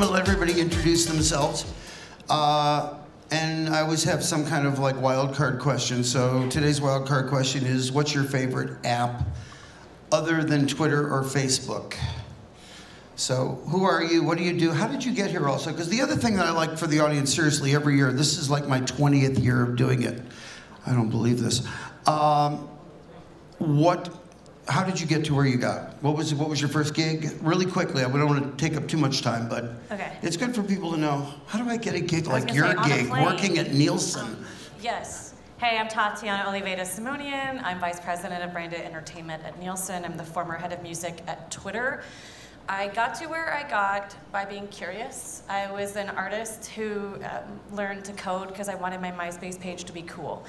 I'm gonna let everybody introduce themselves. And I always have some kind of like wild card question. So today's wild card question is, what's your favorite app other than Twitter or Facebook? So who are you? What do you do? How did you get here also? Because the other thing that I like for the audience, seriously, every year, this is like my 20th year of doing it. I don't believe this. How did you get to where you got? What was your first gig? Really quickly, we don't want to take up too much time, but okay. It's good for people to know, how do I get a gig like your gig, working at Nielsen? Yes. Hey, I'm Tatiana Oliveda-Simonian. I'm Vice President of Branded Entertainment at Nielsen. I'm the former head of music at Twitter. I got to where I got by being curious. I was an artist who learned to code because I wanted my MySpace page to be cool.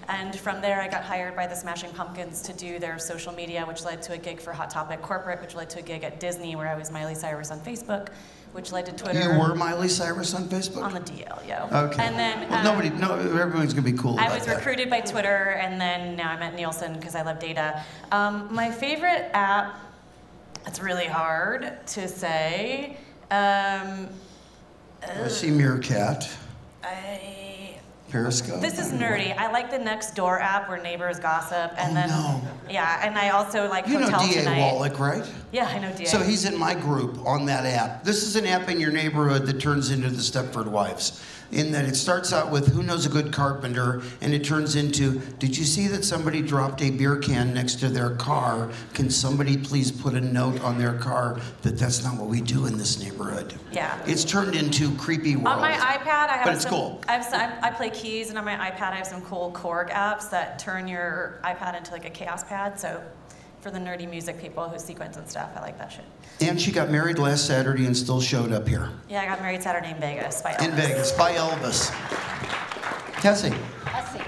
And from there, I got hired by the Smashing Pumpkins to do their social media, which led to a gig for Hot Topic Corporate, which led to a gig at Disney, where I was Miley Cyrus on Facebook, which led to Twitter. You were Miley Cyrus on Facebook? On the DL, yo. Okay. And then well, everyone's gonna be cool about I was recruited by Twitter, and then now I'm at Nielsen because I love data. My favorite app, it's really hard to say. I see Meerkat. Periscope. This is nerdy. I like the Nextdoor app where neighbors gossip, and yeah, and I also like Hotel Tonight. You know D.A. Wallach, right? Yeah, I know D.A. So he's in my group on that app. This is an app in your neighborhood that turns into the Stepford Wives, in that it starts out with who knows a good carpenter, and it turns into, did you see that somebody dropped a beer can next to their car? Can somebody please put a note on their car that that's not what we do in this neighborhood? Yeah. It's turned into creepy world. On my iPad, I have but it's cool. I play keys, and on my iPad, I have some cool Korg apps that turn your iPad into like a chaos pad. So for the nerdy music people who sequence and stuff, I like that shit. And she got married last Saturday and still showed up here. Yeah, I got married Saturday in Vegas by Elvis. In Vegas, by Elvis. Cassie.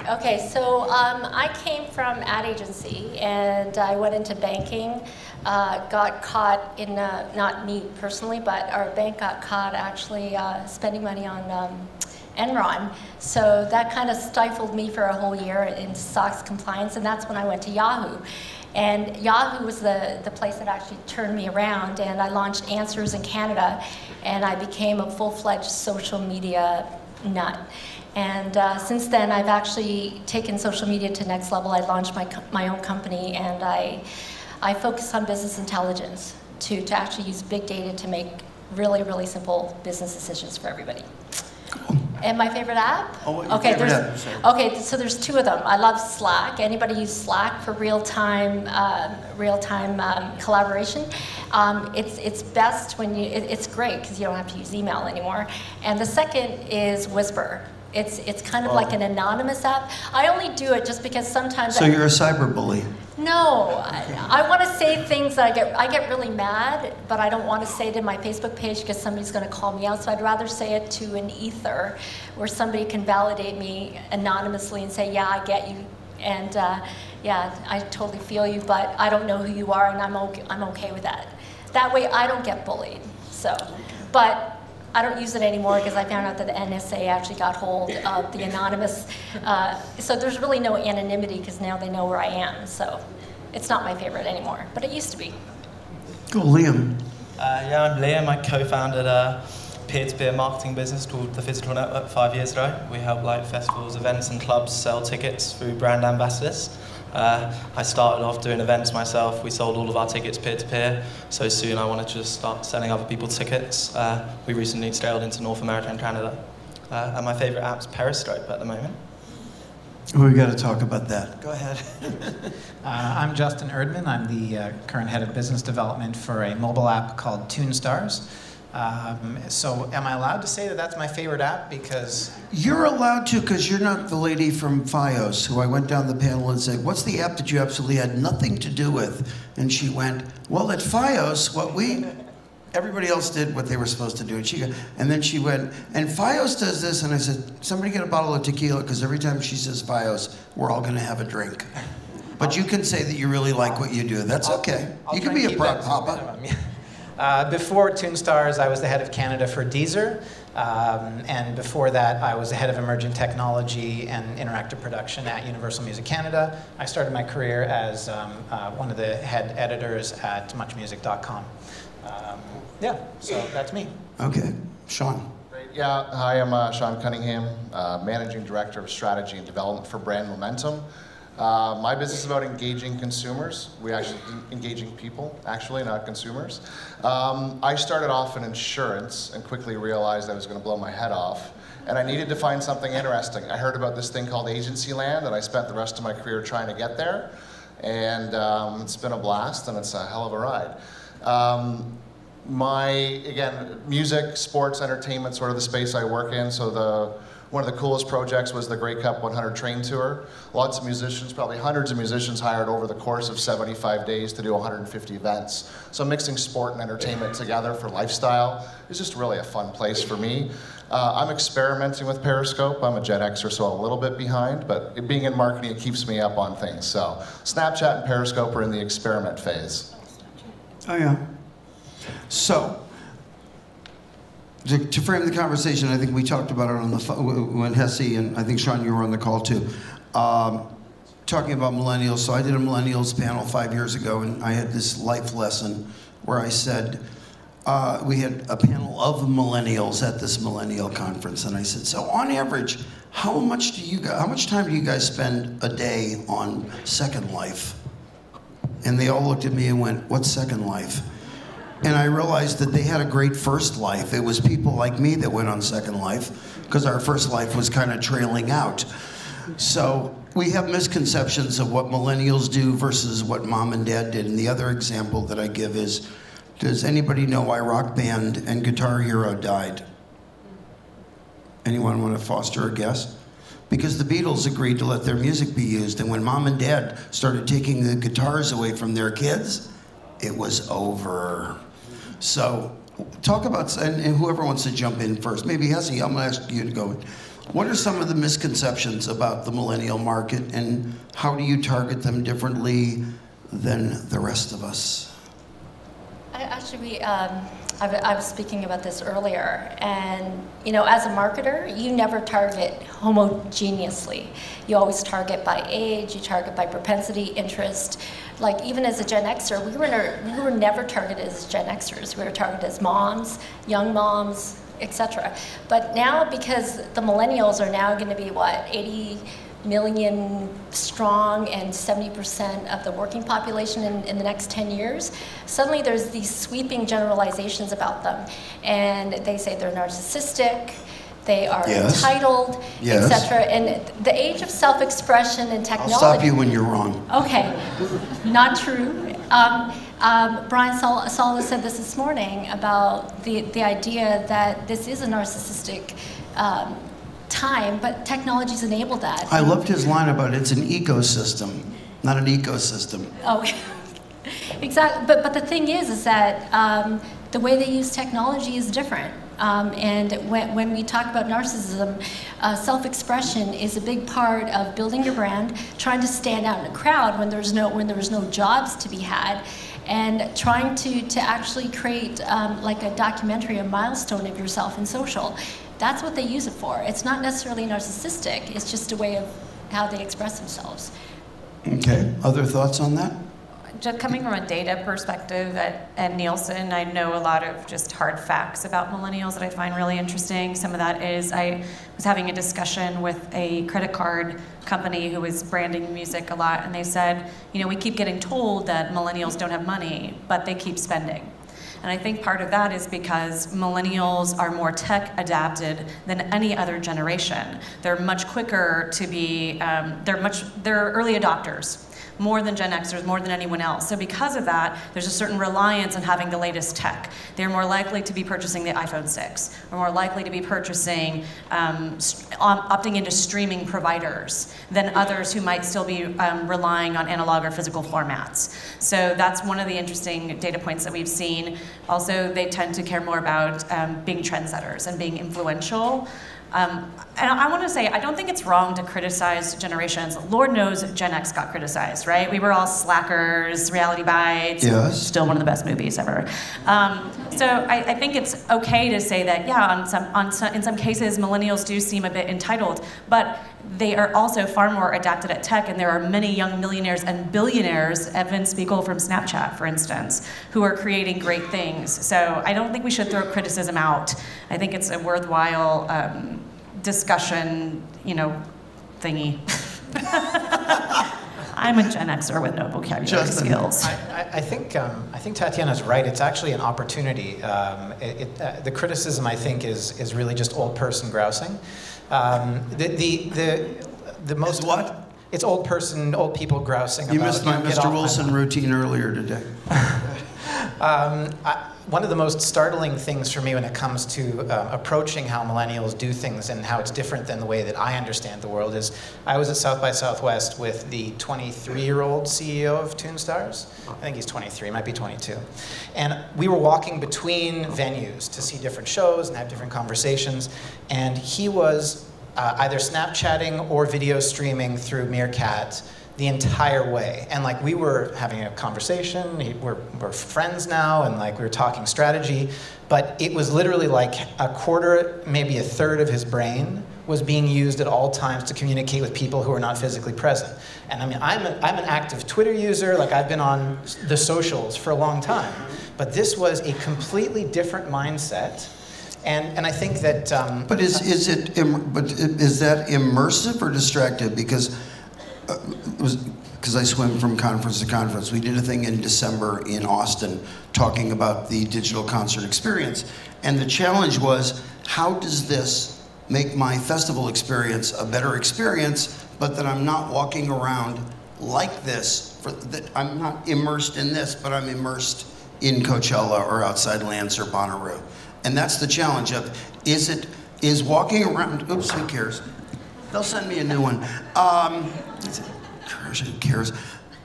Okay, so I came from ad agency, and I went into banking, got caught in, not me personally, but our bank got caught actually spending money on Enron. So that kind of stifled me for a whole year in SOX compliance, and that's when I went to Yahoo. And Yahoo was the place that actually turned me around, and I launched Answers in Canada, and I became a full-fledged social media nut. And since then, I've actually taken social media to the next level. I launched my own company, and I focus on business intelligence to actually use big data to make really, really simple business decisions for everybody. And my favorite app? Okay, so there's two of them. I love Slack. Anybody use Slack for real-time collaboration? It's best when it's great because you don't have to use email anymore. And the second is Whisper. It's kind of like an anonymous app. I only do it just because sometimes. So you're a cyber bully? No, I want to say things that I get really mad, but I don't want to say it in my Facebook page because somebody's going to call me out. So I'd rather say it to an ether where somebody can validate me anonymously and say, yeah, I get you, and yeah, I totally feel you, but I don't know who you are, and I'm okay with that. That way, I don't get bullied. So, but. I don't use it anymore because I found out that the NSA actually got hold of the anonymous. So there's really no anonymity because now they know where I am. So it's not my favorite anymore, but it used to be. Cool, Liam. Yeah, I'm Liam. I co-founded a peer-to-peer marketing business called The Physical Network 5 years ago. We help like festivals, events, and clubs sell tickets through brand ambassadors. I started off doing events myself. We sold all of our tickets peer-to-peer. So soon I wanted to just start selling other people tickets. We recently scaled into North America and Canada. And my favorite app's Periscope at the moment. We got to talk about that. Go ahead. I'm Justin Erdman. I'm the current head of business development for a mobile app called TuneStars. So am I allowed to say that that's my favorite app? Because you're allowed to, because you're not the lady from FiOS who I went down the panel and said, what's the app that you absolutely had nothing to do with? And she went, well, at FiOS, everybody else did what they were supposed to do. And then she went, and FiOS does this. And I said, somebody get a bottle of tequila, because every time she says FiOS, we're all going to have a drink. But you can say that you really like what you do. That's okay. You can be a proud papa. Before TuneStars, I was the head of Canada for Deezer, and before that, I was the head of emerging technology and interactive production at Universal Music Canada. I started my career as one of the head editors at muchmusic.com. Yeah, so that's me. Okay. Sean. Great. Yeah, hi, I'm Sean Cunningham, Managing Director of Strategy and Development for Brand Momentum. My business is about engaging consumers. We actually engaging people, actually, not consumers. I started off in insurance and quickly realized I was going to blow my head off. And I needed to find something interesting. I heard about this thing called agency land, and I spent the rest of my career trying to get there. And it's been a blast, and it's a hell of a ride. Again, music, sports, entertainment, sort of the space I work in. So one of the coolest projects was the Grey Cup 100 train tour. Lots of musicians, probably hundreds of musicians hired over the course of 75 days to do 150 events. So mixing sport and entertainment together for lifestyle is just really a fun place for me. I'm experimenting with Periscope. I'm a Gen Xer, so I'm a little bit behind, but being in marketing, it keeps me up on things. So Snapchat and Periscope are in the experiment phase. Oh, yeah. So, to frame the conversation, I think we talked about it on the phone when Hesse and I think Sean, you were on the call too, talking about millennials. So I did a millennials panel 5 years ago, and I had this life lesson where I said, we had a panel of millennials at this millennial conference, and I said, so on average, how much time do you guys spend a day on Second Life? And they all looked at me and went, what's Second Life? And I realized that they had a great first life. It was people like me that went on Second Life, because our first life was kind of trailing out. So we have misconceptions of what millennials do versus what mom and dad did. And the other example that I give is, does anybody know why Rock Band and Guitar Hero died? Anyone want to foster a guess? Because the Beatles agreed to let their music be used, and when mom and dad started taking the guitars away from their kids, it was over. So talk about, and whoever wants to jump in first, maybe Hesse, I'm gonna ask you to go. What are some of the misconceptions about the millennial market, and how do you target them differently than the rest of us? I was speaking about this earlier, and as a marketer, you never target homogeneously. You always target by age, you target by propensity, interest. Like even as a Gen Xer, we were never targeted as Gen Xers. We were targeted as moms, young moms, etc. But now, because the millennials are now going to be 80 million strong and 70% of the working population in the next 10 years, suddenly there's these sweeping generalizations about them. And they say they're narcissistic, they are entitled, etc. And the age of self-expression and technology... I'll stop you when you're wrong. Okay, not true. Brian Sala said this morning about the idea that this is a narcissistic time, but technology's enabled that. I loved his line about it's an ecosystem, not an ecosystem. Oh, exactly. But the thing is that the way they use technology is different. And when we talk about narcissism, self-expression is a big part of building your brand, trying to stand out in a crowd when there's no jobs to be had, and trying to actually create like a documentary, a milestone of yourself in social. That's what they use it for. It's not necessarily narcissistic. It's just a way of how they express themselves. Okay. Other thoughts on that? Just coming from a data perspective at Nielsen, I know a lot of just hard facts about millennials that I find really interesting. Some of that is I was having a discussion with a credit card company who was branding music a lot, and they said, we keep getting told that millennials don't have money, but they keep spending. And I think part of that is because millennials are more tech adapted than any other generation. They're much quicker to be, they're early adopters, more than Gen Xers, more than anyone else. So because of that, there's a certain reliance on having the latest tech. They're more likely to be purchasing the iPhone 6, or more likely to be purchasing, opting into streaming providers than others who might still be relying on analog or physical formats. So that's one of the interesting data points that we've seen. Also, they tend to care more about being trendsetters and being influential. And I want to say, I don't think it's wrong to criticize generations. Lord knows Gen X got criticized, right? We were all slackers, Reality Bites, still one of the best movies ever. So I think it's okay to say that, yeah, in some cases, millennials do seem a bit entitled, but they are also far more adapted at tech, and there are many young millionaires and billionaires, Evan Spiegel from Snapchat, for instance, who are creating great things. So I don't think we should throw criticism out. I think it's a worthwhile discussion, you know, thingy. I'm a Gen Xer with no vocabulary skills. I think Tatiana's right. It's actually an opportunity. The criticism, I think, is really just old person grousing. The most what? It's old people grousing. You about, missed my Mr. Wilson routine earlier today. One of the most startling things for me when it comes to approaching how millennials do things and how it's different than the way that I understand the world is, I was at South by Southwest with the 23-year-old CEO of Toonstars. I think he's 23, might be 22. And we were walking between venues to see different shows and have different conversations. And he was either Snapchatting or video streaming through Meerkat the entire way. And like we were having a conversation, we're friends now, and like we were talking strategy, but it was literally like a quarter, maybe a third of his brain was being used at all times to communicate with people who are not physically present. And I mean, I'm an active Twitter user, like I've been on the socials for a long time, but this was a completely different mindset. And I think that... but is that immersive or distracted? Because I swim from conference to conference. We did a thing in December in Austin talking about the digital concert experience. And the challenge was, how does this make my festival experience a better experience, but that I'm not walking around like this, that I'm not immersed in this, but I'm immersed in Coachella or outside Lance or Bonnaroo. And that's the challenge of, is walking around, oops, who cares? They'll send me a new one. Who cares?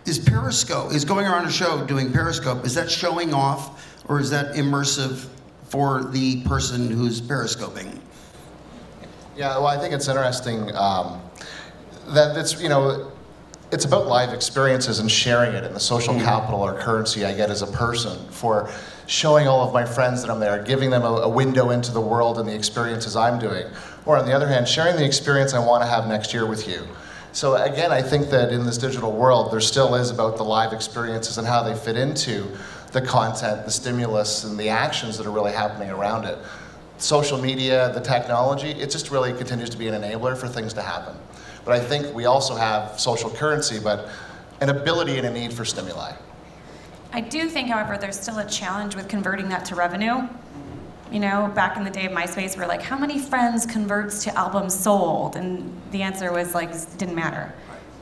Is going around a show doing Periscope, is that showing off or is that immersive for the person who's Periscoping? Yeah, well, I think it's interesting that it's, you know, it's about live experiences and sharing it and the social capital or currency I get as a person for showing all of my friends that I'm there, giving them a window into the world and the experiences I'm doing. Or on the other hand, sharing the experience I want to have next year with you. So again, I think that in this digital world, there still is about the live experiences and how they fit into the content, the stimulus, and the actions that are really happening around it. Social media, the technology, it just really continues to be an enabler for things to happen. But I think we also have social currency, but an ability and a need for stimuli. I do think, however, there's still a challenge with converting that to revenue. You know, back in the day of MySpace, we're like, how many friends converts to albums sold? And the answer was like, it didn't matter,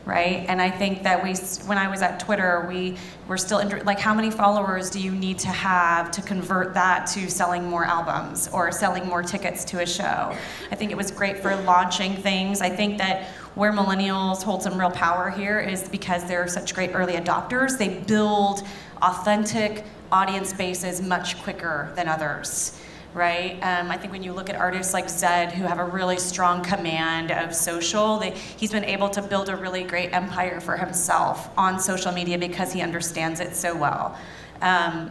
right? And I think that when I was at Twitter, we were still, like, how many followers do you need to have to convert that to selling more albums or selling more tickets to a show? I think it was great for launching things. I think that where millennials hold some real power here is because they're such great early adopters. They build authentic audience bases much quicker than others, right? I think when you look at artists like Zed, who have a really strong command of social, he's been able to build a really great empire for himself on social media because he understands it so well. And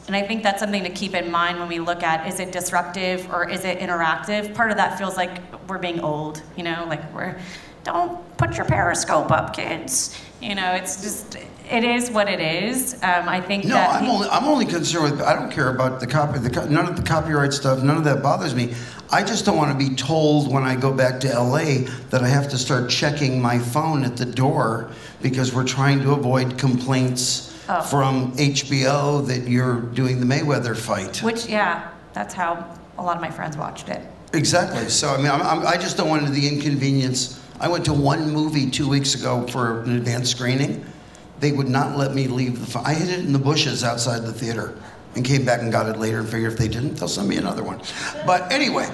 I think that's something to keep in mind when we look at, is it disruptive or is it interactive? Part of that feels like we're being old, you know, like don't put your Periscope up, kids. You know, it's just, it is what it is. I think that I'm only concerned with, I don't care about the none of the copyright stuff, none of that bothers me. I just don't want to be told when I go back to LA that I have to start checking my phone at the door because we're trying to avoid complaints from HBO that you're doing the Mayweather fight. Which, yeah, that's how a lot of my friends watched it. Exactly. So, I mean, I just don't want the inconvenience. I went to one movie 2 weeks ago for an advanced screening. They would not let me leave the phone. I hid it in the bushes outside the theater and came back and got it later and figured if they didn't, they'll send me another one. But anyway,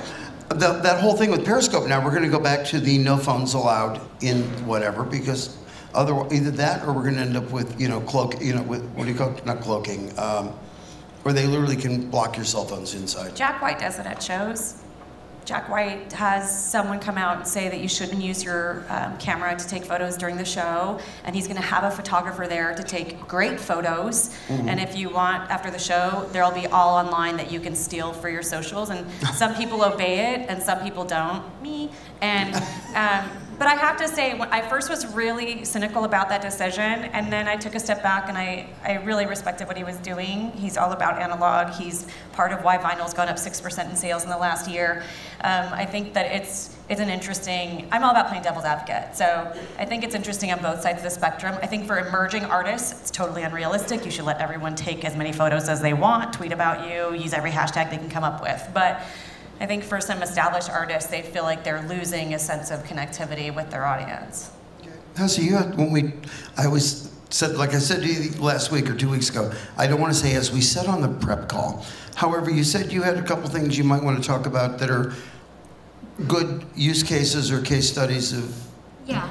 that whole thing with Periscope now, we're going to go back to the no phones allowed in whatever, because either that or we're going to end up with, you know, what do you call it? Not cloaking, where they literally can block your cell phones inside. Jack White does it at shows. Jack White has someone come out and say that you shouldn't use your camera to take photos during the show, and he's going to have a photographer there to take great photos. Mm-hmm. And if you want, after the show, there'll be all online that you can steal for your socials. And some people obey it, and some people don't. Me. And But I have to say, when I first was really cynical about that decision, and then I took a step back and I really respected what he was doing. He's all about analog. He's part of why vinyl's gone up 6% in sales in the last year. I think that it's an interesting, I'm all about playing devil's advocate. So I think it's interesting on both sides of the spectrum. I think for emerging artists, it's totally unrealistic. You should let everyone take as many photos as they want, tweet about you, use every hashtag they can come up with. But I think for some established artists, they feel like they're losing a sense of connectivity with their audience. Cassie, you had, I always said, like I said to you last week or 2 weeks ago, I don't want to say as we said on the prep call. However, you said you had a couple things you might want to talk about that are good use cases or case studies of. Yeah.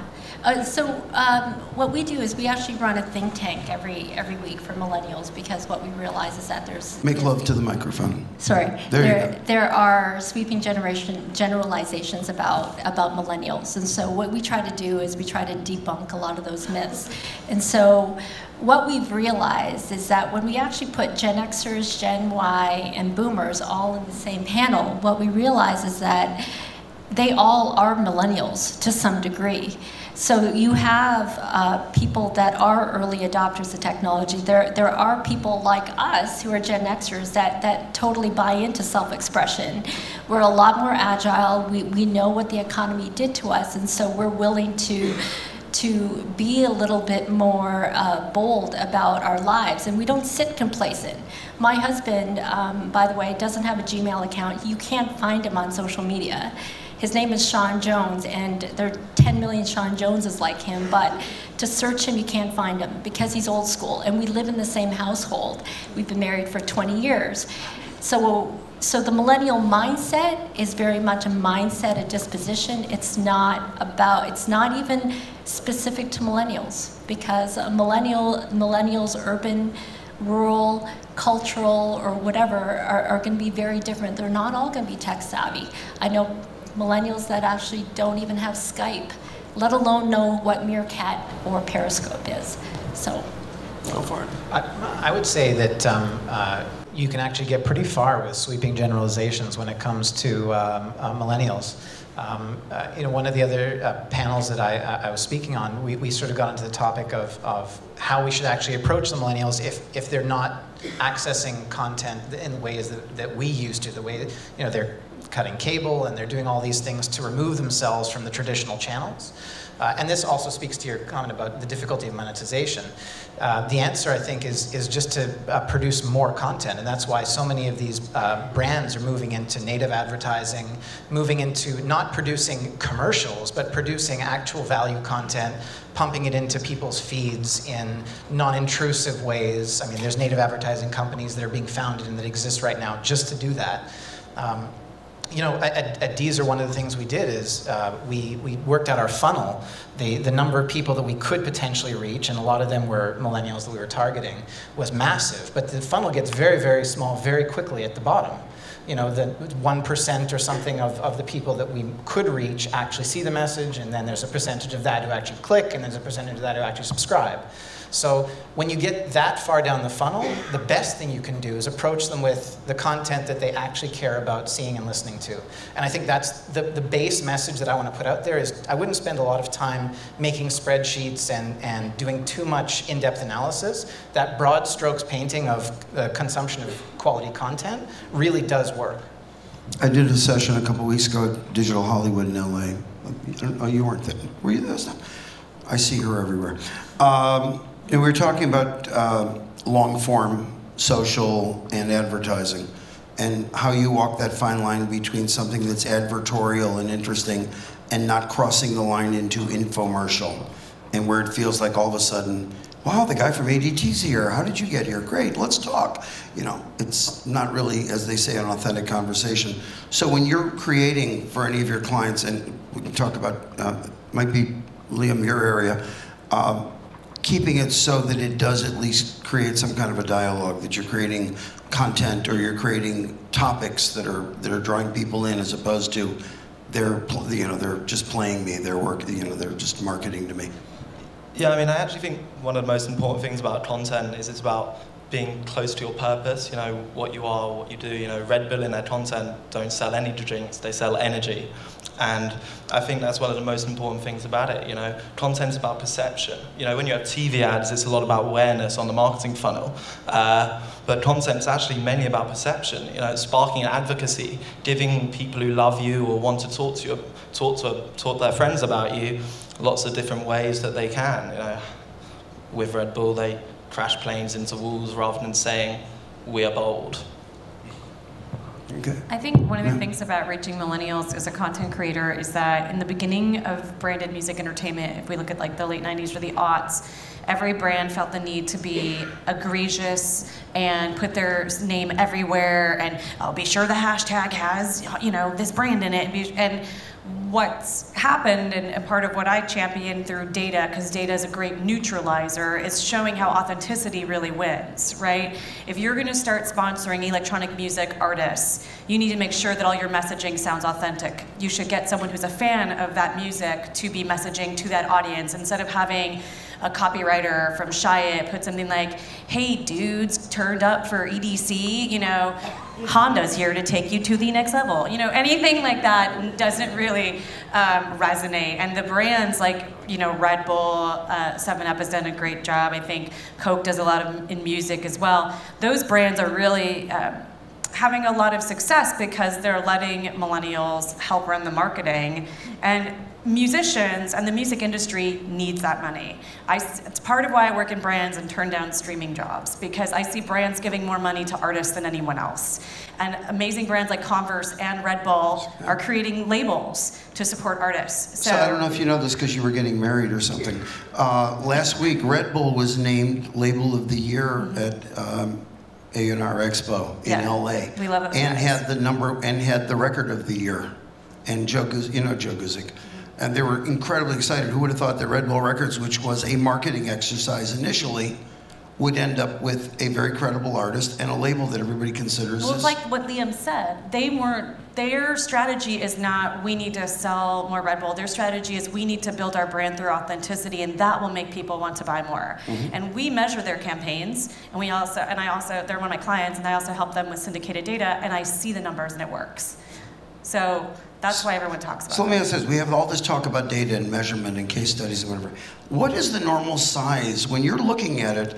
What we do is we actually run a think tank every week for millennials, because what we realize is that Make love to the microphone. Sorry. There you go. There are sweeping generalizations about millennials, and so what we try to do is we try to debunk a lot of those myths. And so what we've realized is that when we actually put Gen Xers, Gen Y, and Boomers all in the same panel, what we realize is that they all are millennials to some degree. So you have people that are early adopters of technology. There are people like us who are Gen Xers that totally buy into self-expression. We're a lot more agile. We know what the economy did to us, and so we're willing to be a little bit more bold about our lives, and we don't sit complacent. My husband, by the way, doesn't have a Gmail account. You can't find him on social media. His name is Sean Jones, and there are 10 million Sean Joneses like him, but to search him, you can't find him because he's old school, and we live in the same household. We've been married for 20 years. So the millennial mindset is very much a mindset, a disposition. It's not even specific to millennials, because millennials, urban, rural, cultural, or whatever, are going to be very different. They're not all going to be tech savvy. I know millennials that actually don't even have Skype, let alone know what Meerkat or Periscope is. So, go for it. I would say that you can actually get pretty far with sweeping generalizations when it comes to millennials. One of the other panels that I was speaking on, we sort of got into the topic of how we should actually approach the millennials if they're not accessing content in the ways that we used to, the way they're cutting cable and they're doing all these things to remove themselves from the traditional channels. And this also speaks to your comment about the difficulty of monetization. The answer, I think, is just to produce more content, and that's why so many of these brands are moving into native advertising, moving into not producing commercials, but producing actual value content, pumping it into people's feeds in non-intrusive ways. I mean, there's native advertising companies that are being founded and that exist right now just to do that. At Deezer, one of the things we did is we worked out our funnel, the number of people that we could potentially reach, and a lot of them were millennials that we were targeting, was massive. But the funnel gets very, very small very quickly at the bottom. The 1% or something of the people that we could reach actually see the message, and then there's a percentage of that who actually click, and there's a percentage of that who actually subscribe. So when you get that far down the funnel, the best thing you can do is approach them with the content that they actually care about seeing and listening to. And I think that's the base message that I want to put out there is I wouldn't spend a lot of time making spreadsheets and doing too much in-depth analysis. That broad strokes painting of consumption of quality content really does work. I did a session a couple weeks ago at Digital Hollywood in LA. Oh, you weren't there. Were you there? I see her everywhere. And we were talking about long-form social and advertising, and how you walk that fine line between something that's advertorial and interesting and not crossing the line into infomercial, and where it feels like all of a sudden, wow, the guy from ADT's here. How did you get here? Great, let's talk. It's not really, as they say, an authentic conversation. So when you're creating for any of your clients, and we can talk about, might be Liam, your area, keeping it so that it does at least create some kind of a dialogue, that you're creating content or you're creating topics that are drawing people in, as opposed to they're just playing me, they're just marketing to me. Yeah, I mean, I actually think one of the most important things about content is it's about being close to your purpose, what you are, what you do. Red Bull in their content don't sell energy drinks, they sell energy. And I think that's one of the most important things about it. You know, content's about perception. You know, when you have TV ads, it's a lot about awareness on the marketing funnel. But content's actually mainly about perception. You know, it's sparking advocacy, giving people who love you or want to talk to you, talk their friends about you, lots of different ways that they can. You know, with Red Bull, they crash planes into walls rather than saying, "We are bold." Okay. I think one of the things about reaching millennials as a content creator is that in the beginning of branded music entertainment, if we look at like the late 90s or the aughts, every brand felt the need to be egregious and put their name everywhere, and be sure the hashtag has, you know, this brand in it. And what's happened, and part of what I champion through data, because data is a great neutralizer, is showing how authenticity really wins, right? If you're going to start sponsoring electronic music artists, you need to make sure that all your messaging sounds authentic. You should get someone who's a fan of that music to be messaging to that audience, instead of having a copywriter from Shia put something like, "Hey dudes, turned up for EDC, you know, Honda's here to take you to the next level." You know, anything like that doesn't really resonate. And the brands like, you know, Red Bull, 7-Up has done a great job. I think Coke does a lot of in music as well. Those brands are really having a lot of success because they're letting millennials help run the marketing. And musicians and the music industry needs that money. It's part of why I work in brands and turn down streaming jobs, because I see brands giving more money to artists than anyone else. And amazing brands like Converse and Red Bull are creating labels to support artists. So I don't know if you know this because you were getting married or something. Last week, Red Bull was named Label of the Year at A&R Expo in LA. We love it. And had the record of the year. And Joe Guzik. And they were incredibly excited. Who would have thought that Red Bull Records, which was a marketing exercise initially, would end up with a very credible artist and a label that everybody considers. Well, it's like what Liam said. Their strategy is not, we need to sell more Red Bull. Their strategy is, we need to build our brand through authenticity, and that will make people want to buy more. Mm-hmm. And we measure their campaigns, and they're one of my clients, and I also help them with syndicated data, and I see the numbers, and it works. So that's why everyone talks about it. So let me ask this. We have all this talk about data and measurement and case studies and whatever. What is the normal size when you're looking at it?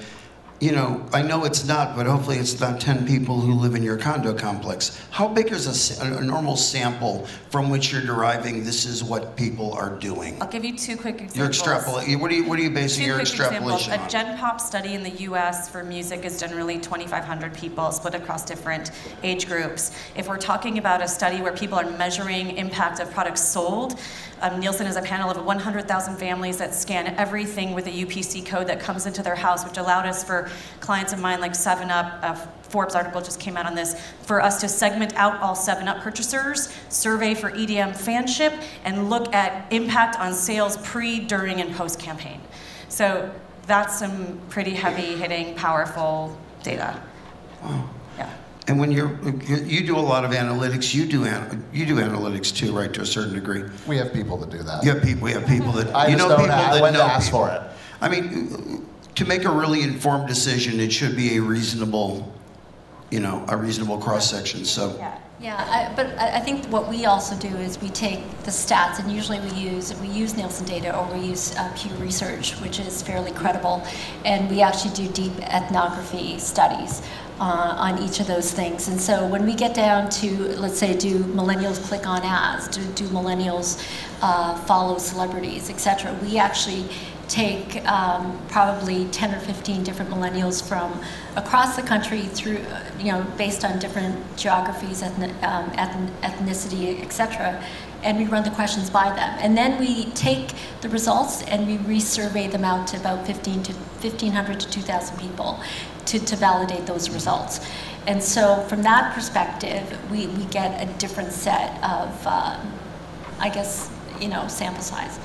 You know, I know it's not, but hopefully it's not 10 people who live in your condo complex. How big is a normal sample from which you're deriving this is what people are doing? I'll give you two quick examples. You're extrapolating. What are you basing your extrapolation on? A Gen Pop study in the US for music is generally 2,500 people split across different age groups. If we're talking about a study where people are measuring impact of products sold, Nielsen has a panel of 100,000 families that scan everything with a UPC code that comes into their house, which allowed us, for clients of mine like 7-Up, a Forbes article just came out on this, for us to segment out all 7-Up purchasers, survey for EDM fanship, and look at impact on sales pre, during, and post campaign. So that's some pretty heavy hitting, powerful data. Wow. Yeah. And when you do a lot of analytics, you do analytics too, right, to a certain degree. We have people that do that. We have people that I you just know don't people that when know to ask people. for it. I mean, to make a really informed decision, it should be a reasonable, a reasonable cross section. So. Yeah, but I think what we also do is we take the stats, and usually we use Nielsen data, or we use Pew Research, which is fairly credible, and we actually do deep ethnography studies on each of those things. And so when we get down to, let's say, do millennials click on ads, do millennials follow celebrities, etc., we actually take probably 10 or 15 different millennials from across the country through, based on different geographies, ethnicity, etc., and we run the questions by them. And then we take the results and we resurvey them out to about 1,500 to 2,000 people to validate those results. And so from that perspective, we get a different set of, sample size.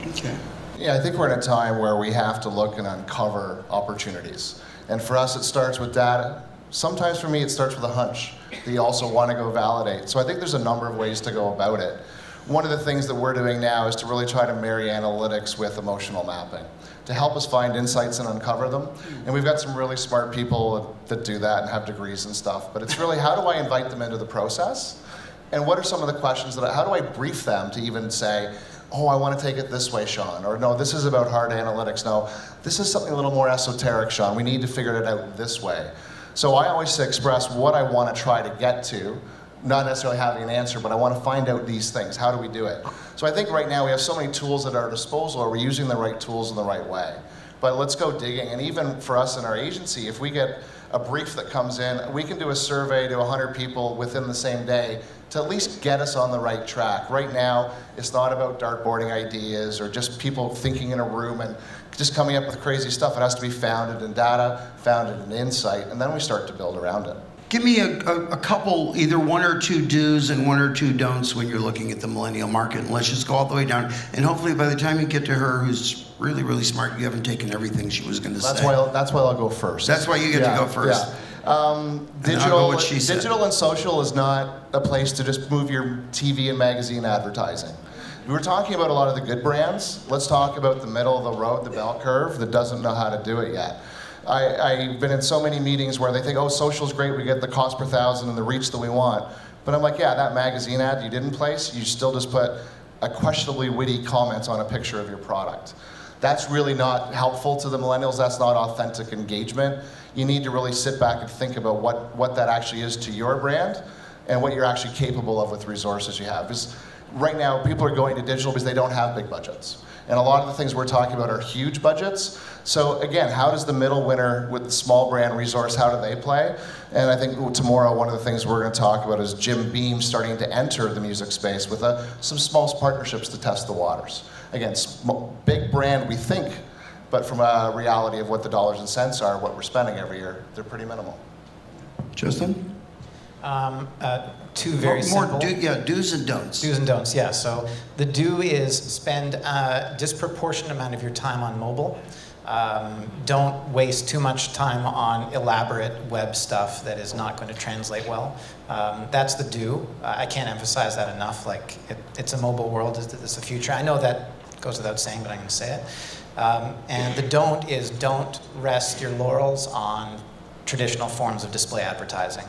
Okay. Yeah, I think we're in a time where we have to look and uncover opportunities. And for us, it starts with data. Sometimes for me, it starts with a hunch that you also want to go validate. So I think there's a number of ways to go about it. One of the things that we're doing now is to really try to marry analytics with emotional mapping to help us find insights and uncover them. And we've got some really smart people that do that and have degrees and stuff. But it's really, how do I invite them into the process And what are some of the questions how do I brief them to even say, oh, I want to take it this way, Sean, or no, this is about hard analytics. No, this is something a little more esoteric, Sean. We need to figure it out this way. So I always express what I want to try to get to, not necessarily having an answer, but I want to find out these things. How do we do it? So I think right now we have so many tools at our disposal. Are we using the right tools in the right way? But let's go digging. And even for us in our agency, if we get a brief that comes in, we can do a survey to 100 people within the same day to at least get us on the right track. Right now, it's not about dartboarding ideas or just people thinking in a room and just coming up with crazy stuff. It has to be founded in data, founded in insight, and then we start to build around it. Give me a couple, either one or two do's and one or two don'ts when you're looking at the millennial market. And let's just go all the way down. And hopefully by the time you get to her, who's really, really smart, you haven't taken everything she was going to say. That's why I'll go first. That's why you get to go first. Yeah. Digital and social is not a place to just move your TV and magazine advertising. We were talking about a lot of the good brands. Let's talk about the middle of the road, the bell curve, that doesn't know how to do it yet. I've been in so many meetings where they think, oh, social's great, we get the cost per thousand and the reach that we want. But I'm like, yeah, that magazine ad you didn't place, you still just put a questionably witty comment on a picture of your product. That's really not helpful to the millennials. That's not authentic engagement. You need to really sit back and think about what that actually is to your brand and what you're actually capable of with resources you have. Because right now, people are going to digital because they don't have big budgets. And a lot of the things we're talking about are huge budgets. So again, how does the middle winner with the small brand resource, how do they play? And I think tomorrow, one of the things we're going to talk about is Jim Beam starting to enter the music space with some small partnerships to test the waters. Again, big brand, we think, but from a reality of what the dollars and cents are, what we're spending every year, they're pretty minimal. Justin? Two very simple. Do's and don'ts. Do's and don'ts, yeah. So the do is spend a disproportionate amount of your time on mobile. Don't waste too much time on elaborate web stuff that is not going to translate well. That's the do. I can't emphasize that enough. Like, it's a mobile world, it's the future. I know that goes without saying, but I'm going to say it. And the don't is don't rest your laurels on traditional forms of display advertising.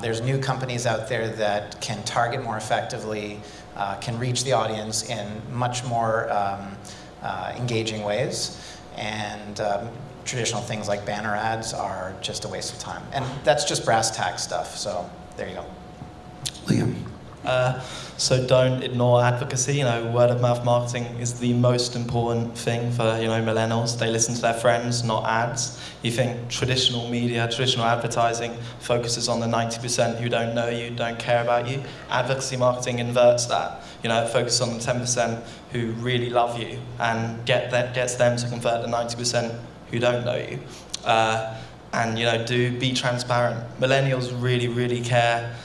There's new companies out there that can target more effectively, can reach the audience in much more engaging ways, and traditional things like banner ads are just a waste of time. And that's just brass tack stuff, so there you go. Liam? So don't ignore advocacy. Word of mouth marketing is the most important thing for millennials. They listen to their friends, not ads. You think traditional media, traditional advertising focuses on the 90% who don't know you, don't care about you. Advocacy marketing inverts that. It focuses on the 10% who really love you and gets them to convert the 90% who don't know you. And do be transparent. Millennials really, really care.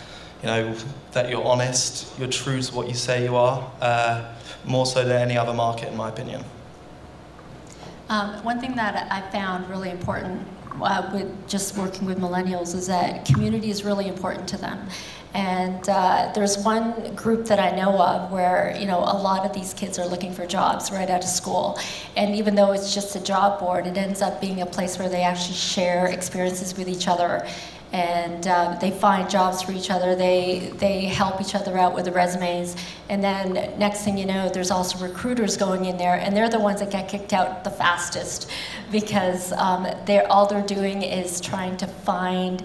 That you're honest, you're true to what you say you are, more so than any other market, in my opinion. One thing that I found really important with just working with millennials is that community is really important to them. And there's one group that I know of where, a lot of these kids are looking for jobs right out of school. And even though it's just a job board, it ends up being a place where they actually share experiences with each other. And they find jobs for each other, they help each other out with the resumes, and then next thing you know, there's also recruiters going in there, and they're the ones that get kicked out the fastest, because all they're doing is trying to find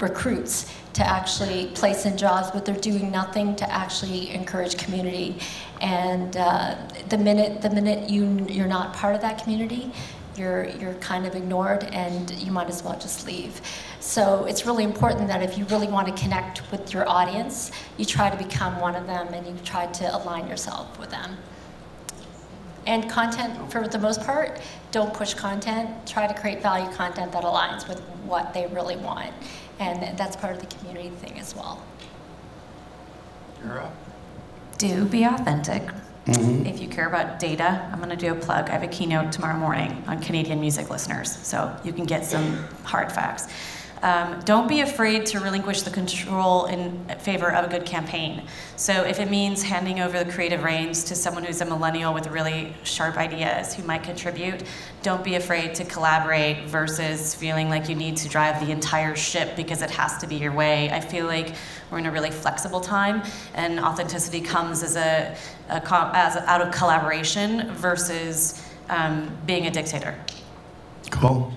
recruits to actually place in jobs, but they're doing nothing to actually encourage community. And the minute you're not part of that community, you're kind of ignored, and you might as well just leave. So it's really important that if you really want to connect with your audience, you try to become one of them, and you try to align yourself with them. And content, for the most part, don't push content. Try to create value content that aligns with what they really want. And that's part of the community thing as well. You're up. Do be authentic. Mm-hmm. If you care about data, I'm going to do a plug. I have a keynote tomorrow morning on Canadian music listeners, so you can get some hard facts. Don't be afraid to relinquish the control in favor of a good campaign. So if it means handing over the creative reins to someone who's a millennial with really sharp ideas who might contribute, don't be afraid to collaborate versus feeling like you need to drive the entire ship because it has to be your way. I feel like we're in a really flexible time, and authenticity comes as out of collaboration versus being a dictator. Cool.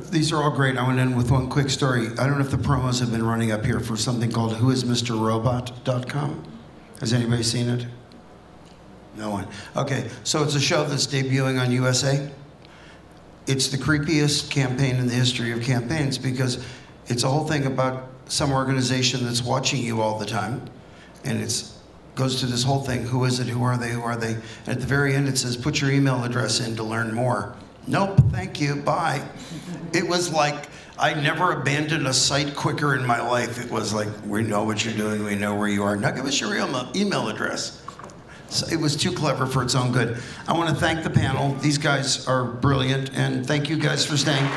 These are all great. I want to end with one quick story. I don't know if the promos have been running up here for something called whoismrrobot.com. Has anybody seen it? No one. Okay, so it's a show that's debuting on USA. It's the creepiest campaign in the history of campaigns because it's a whole thing about some organization that's watching you all the time, and it's goes to this whole thing, who is it, who are they, who are they? And at the very end it says, put your email address in to learn more. Nope, thank you, bye. It was like, I never abandoned a site quicker in my life. It was like, we know what you're doing, we know where you are. Now give us your email address. So it was too clever for its own good. I want to thank the panel. These guys are brilliant, and thank you guys for staying.